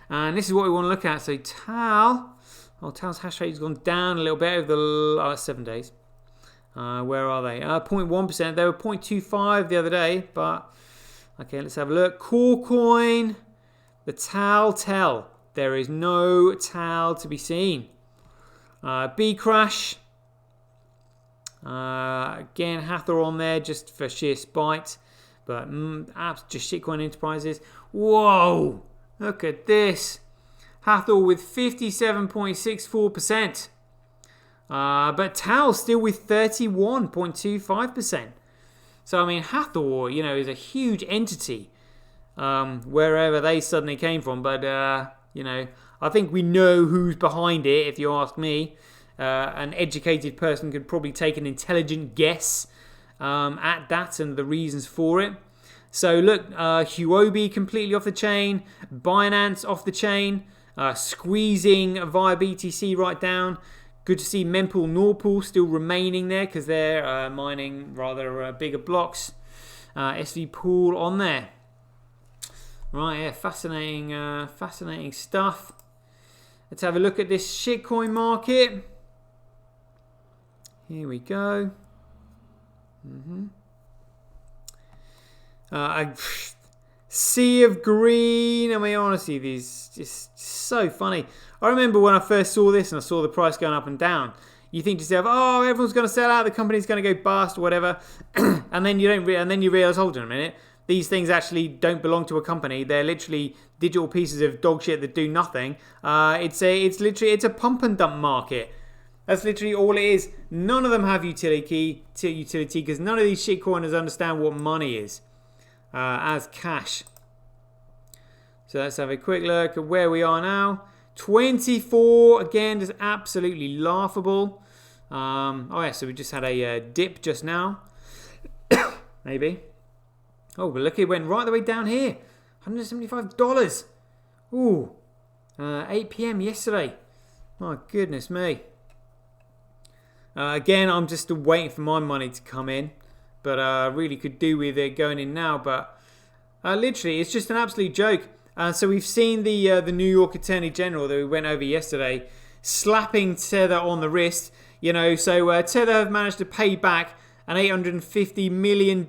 And this is what we want to look at. So, Tal. Oh, Tal's hash rate's gone down a little bit over the last 7 days. Where are they? 0.1%. They were 0.25 the other day, but okay, let's have a look. Core coin, the Tal. There is no Tal to be seen. B Crash. Again, Hathor on there just for sheer spite. But apps, just shitcoin enterprises. Whoa! Look at this. Hathor with 57.64%. But Tal still with 31.25%. So, I mean, Hathor, you know, is a huge entity. Wherever they suddenly came from. But, you know, I think we know who's behind it, if you ask me. An educated person could probably take an intelligent guess at that and the reasons for it. So look, Huobi completely off the chain, Binance off the chain, squeezing via BTC right down. Good to see Mempool, Norpool still remaining there because they're mining rather bigger blocks. SV Pool on there. Right, yeah, fascinating stuff. Let's have a look at this shitcoin market. Here we go. A sea of green. I mean, honestly, these just so funny. I remember when I first saw this and I saw the price going up and down. You think to yourself, "Oh, everyone's going to sell out. The company's going to go bust or whatever," and then you don't. And then you realise, hold on a minute. These things actually don't belong to a company. They're literally digital pieces of dog shit that do nothing. It's a pump and dump market. That's literally all it is. None of them have utility because none of these shitcoiners understand what money is as cash. So let's have a quick look at where we are now. 24 again, just absolutely laughable. Oh yeah, so we just had a dip just now. Maybe. Oh, but look, it went right the way down here. $175. Ooh. 8 p.m. yesterday. My goodness me. Again, I'm just still waiting for my money to come in. But I really could do with it going in now. But literally, it's just an absolute joke. So we've seen the New York Attorney General that we went over yesterday slapping Tether on the wrist. You know, so Tether have managed to pay back an $850 million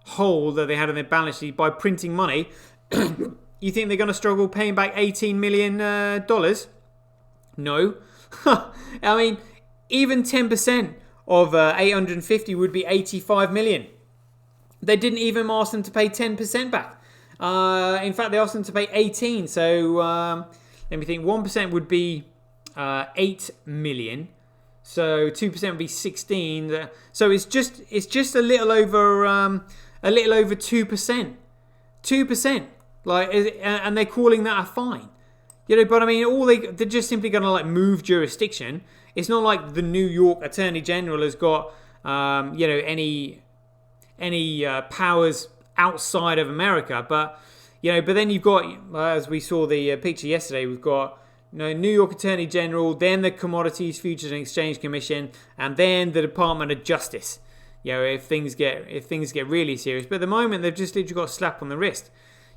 hole that they had in their balance sheet by printing money. You think they're going to struggle paying back $18 million? No. I mean, even 10% of 850 would be 85 million. They didn't even ask them to pay 10% back. In fact, they asked them to pay 18. So let me think. 1% would be 8 million. So 2% would be 16. So it's just a little over 2%. 2%. Like, and they're calling that a fine. You know, but I mean, they're just simply going to like move jurisdiction. It's not like the New York Attorney General has got, you know, any powers outside of America. But you know, but then you've got, as we saw the picture yesterday, we've got, you know, New York Attorney General, then the Commodities Futures and Exchange Commission, and then the Department of Justice. You know, if things get really serious. But at the moment, they've just literally got a slap on the wrist.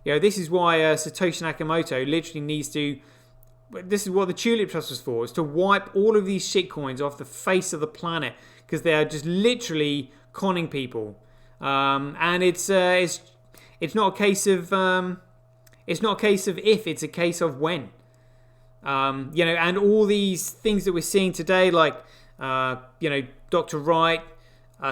You know, this is why Satoshi Nakamoto literally needs to. This is what the Tulip Trust was for: is to wipe all of these shitcoins off the face of the planet because they are just literally conning people. And it's not a case of it's not a case of if, it's a case of when. You know, and all these things that we're seeing today, like you know, Dr. Wright.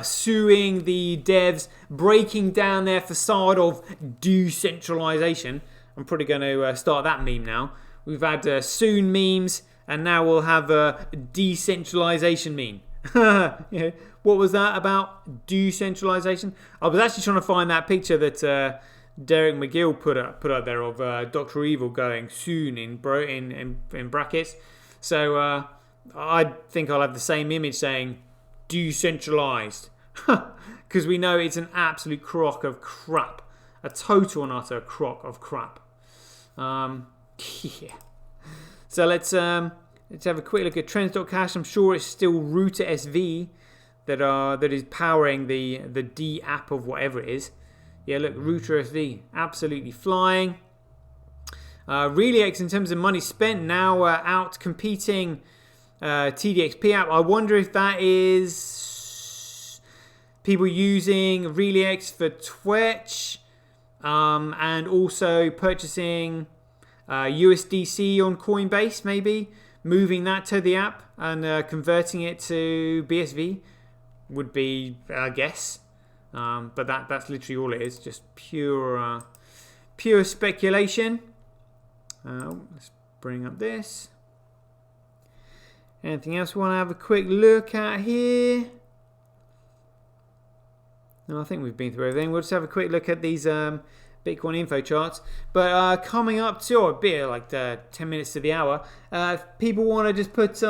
Suing the devs, breaking down their facade of decentralization. I'm probably going to start that meme now. We've had soon memes, and now we'll have a decentralization meme. Yeah. What was that about decentralization? I was actually trying to find that picture that Derek McGill put up there of Dr. Evil going soon in brackets. So I think I'll have the same image saying decentralized, because we know it's an absolute crock of crap, a total and utter crock of crap. Yeah. So let's have a quick look at Trends.cash. I'm sure it's still Router SV that is powering the D app of whatever it is. Yeah, look, Router SV absolutely flying. ReallyX, in terms of money spent, now out competing TDXP app. I wonder if that is people using ReallyX for Twitch and also purchasing USDC on Coinbase, maybe moving that to the app and converting it to BSV would be, I guess. But that's literally all it is, just pure speculation. Let's bring up this. Anything else we want to have a quick look at here? No, I think we've been through everything. We'll just have a quick look at these Bitcoin info charts. But coming up to a bit like 10 minutes to the hour, people want to just put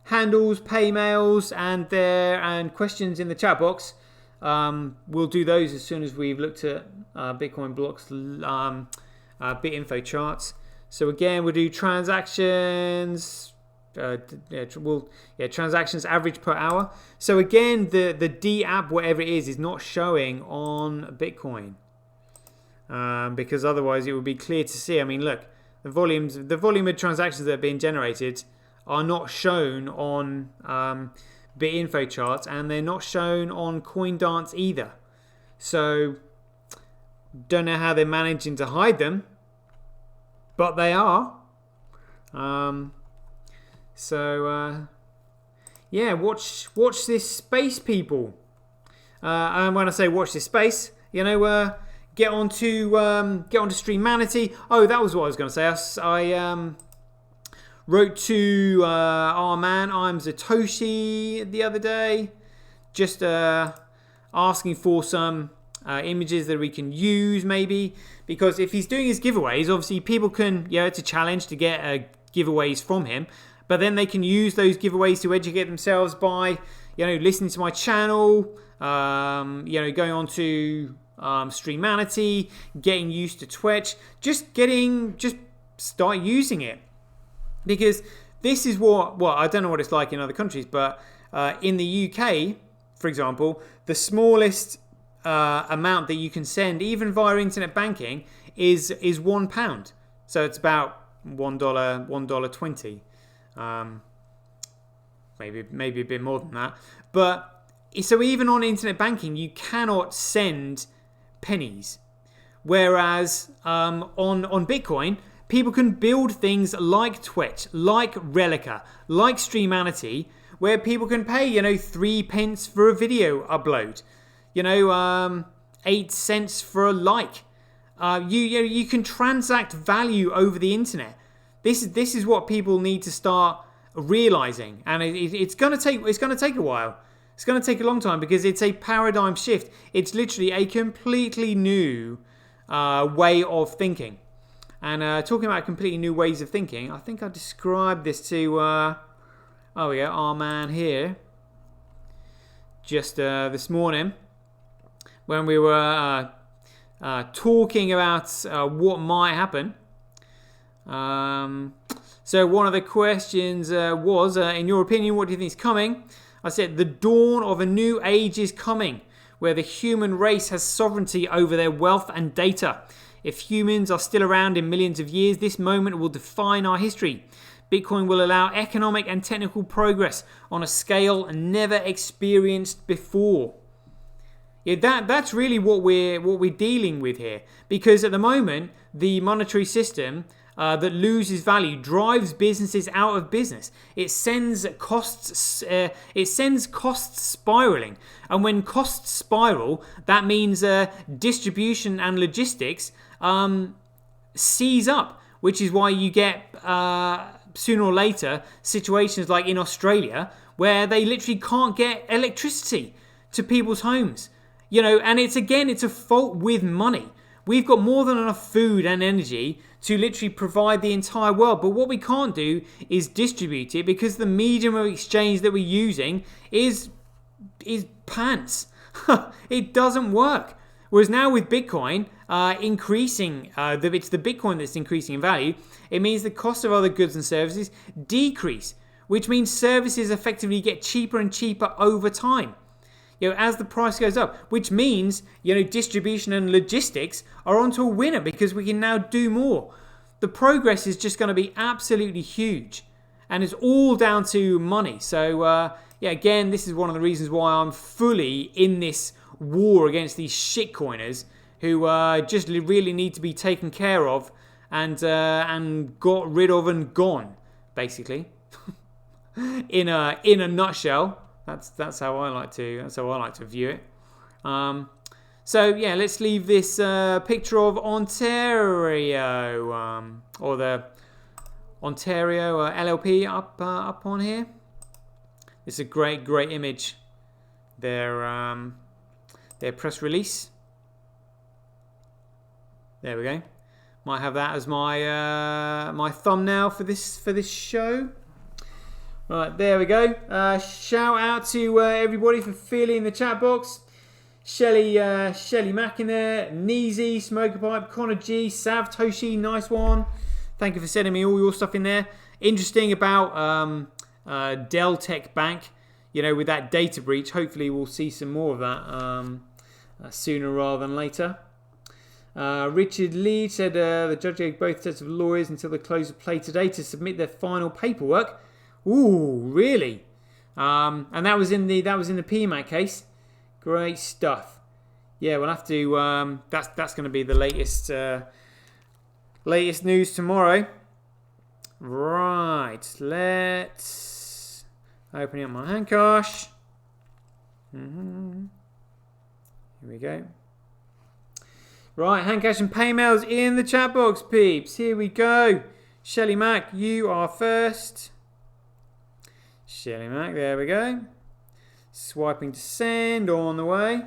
handles, pay mails, and questions in the chat box. We'll do those as soon as we've looked at Bitcoin blocks bit info charts. So again, we'll do transactions. Transactions average per hour. So again, the D app, whatever it is not showing on Bitcoin because otherwise it would be clear to see. I mean, look, the volume of transactions that are being generated are not shown on bit info charts, and they're not shown on CoinDance either. So don't know how they're managing to hide them, but they are. Yeah, watch this space, people. And when I say watch this space, get onto Streamanity. Oh, that was what I was going to say. I wrote to our man, I'm Satoshi, the other day, just asking for some images that we can use, maybe, because if he's doing his giveaways, obviously people can, it's a challenge to get giveaways from him. But then they can use those giveaways to educate themselves by, listening to my channel, going on to Streamanity, getting used to Twitch, just start using it. Because this is what I don't know what it's like in other countries, but in the UK, for example, the smallest amount that you can send, even via internet banking, is £1. So it's about $1.20. Maybe a bit more than that. But so even on internet banking, you cannot send pennies. Whereas on Bitcoin, people can build things like Twitch, like Relica, like Streamanity, where people can pay, 3 pence for a video upload, 8 cents for a like. You can transact value over the internet. This is what people need to start realizing, and it's going to take a while. It's going to take a long time because it's a paradigm shift. It's literally a completely new way of thinking. And talking about completely new ways of thinking, I think I described this to our man here just this morning when we were talking about what might happen. So one of the questions was, in your opinion, what do you think is coming? I said, the dawn of a new age is coming, where the human race has sovereignty over their wealth and data. If humans are still around in millions of years, this moment will define our history. Bitcoin will allow economic and technical progress on a scale never experienced before. Yeah, that's really what we're dealing with here, because at the moment the monetary system that loses value drives businesses out of business. It sends costs spiraling, and when costs spiral, that means distribution and logistics seize up, which is why you get sooner or later situations like in Australia where they literally can't get electricity to people's homes. And it's a fault with money. We've got more than enough food and energy to literally provide the entire world. But what we can't do is distribute it, because the medium of exchange that we're using is pants. It doesn't work. Whereas now with Bitcoin increasing, it's the Bitcoin that's increasing in value, it means the cost of other goods and services decrease, which means services effectively get cheaper and cheaper over time. As the price goes up, which means, distribution and logistics are onto a winner, because we can now do more. the progress is just going to be absolutely huge. And it's all down to money. So, yeah, again, this is one of the reasons why I'm fully in this war against these shitcoiners who just really need to be taken care of and got rid of and gone, basically. in a nutshell, that's how I like to view it. So yeah, let's leave this picture of Ontario or the Ontario LLP up on here. It's a great image. Their press release. There we go. Might have that as my my thumbnail for this show. Right, there we go. Shout out to everybody for feeling in the chat box. Shelly Mack in there, Neezy, Smoker Pipe, Connor G, Sav Toshi, nice one. Thank you for sending me all your stuff in there. Interesting about Dell Tech Bank, you know, with that data breach. Hopefully we'll see some more of that sooner rather than later. Richard Lee said the judge gave both sets of lawyers until the close of play today to submit their final paperwork. Ooh, really? And that was in the PMAC case. Great stuff. Yeah, we'll have to. That's going to be the latest news tomorrow. Right, let's open up my Handcash. Here we go. Right, Handcash and Paymails in the chat box, peeps. Here we go. Shelly Mack, you are first. Shelly Mack, there we go. Swiping to send on the way.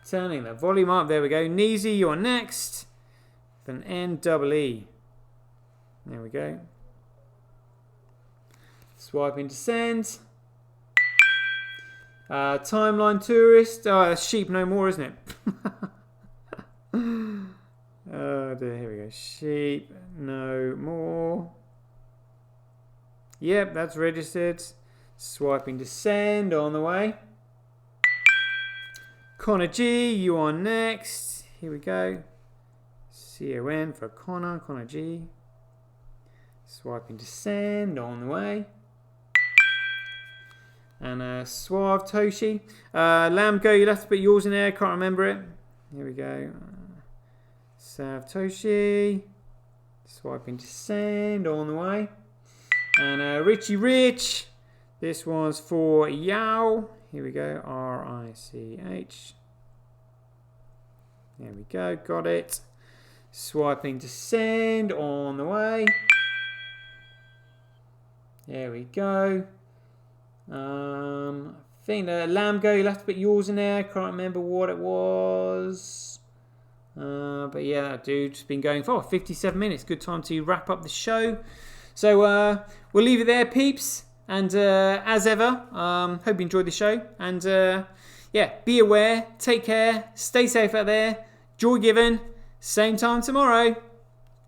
Turning the volume up, there we go. Neezy, you're next. Then NEE. There we go. Swiping to send. Timeline Tourist. Oh, that's Sheep No More, isn't it? Oh dear, here we go. Sheep No More. Yep, that's registered. Swiping to send on the way. Connor G, you are next. Here we go. CON for Connor G. Swiping to send on the way. And Suave Toshi. Lamgo, you'll have to put yours in there. Can't remember it. Here we go. Sav Toshi. Swiping to send on the way. And Richie Rich. This one's for Yao. Here we go. RICH. There we go. Got it. Swiping to send on the way. There we go. I think Lamgo, you'll have to put yours in there. Can't remember what it was. But yeah, that dude's been going for 57 minutes. Good time to wrap up the show. So we'll leave it there, peeps. And as ever, hope you enjoyed the show. And yeah, be aware, take care, stay safe out there. Joy given. Same time tomorrow.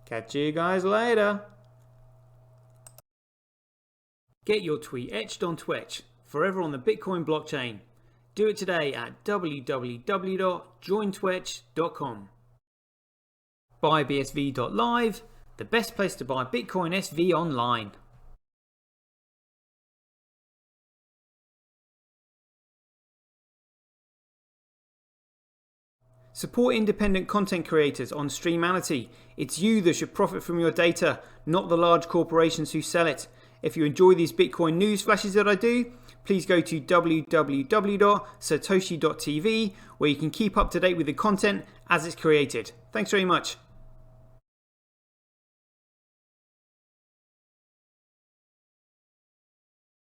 Catch you guys later. Get your tweet etched on Twitch, forever on the Bitcoin blockchain. Do it today at www.jointwitch.com. BuyBSV.live, the best place to buy Bitcoin SV online. Support independent content creators on Streamality. It's you that should profit from your data, not the large corporations who sell it. If you enjoy these Bitcoin news flashes that I do, please go to www.satoshi.tv where you can keep up to date with the content as it's created. Thanks very much.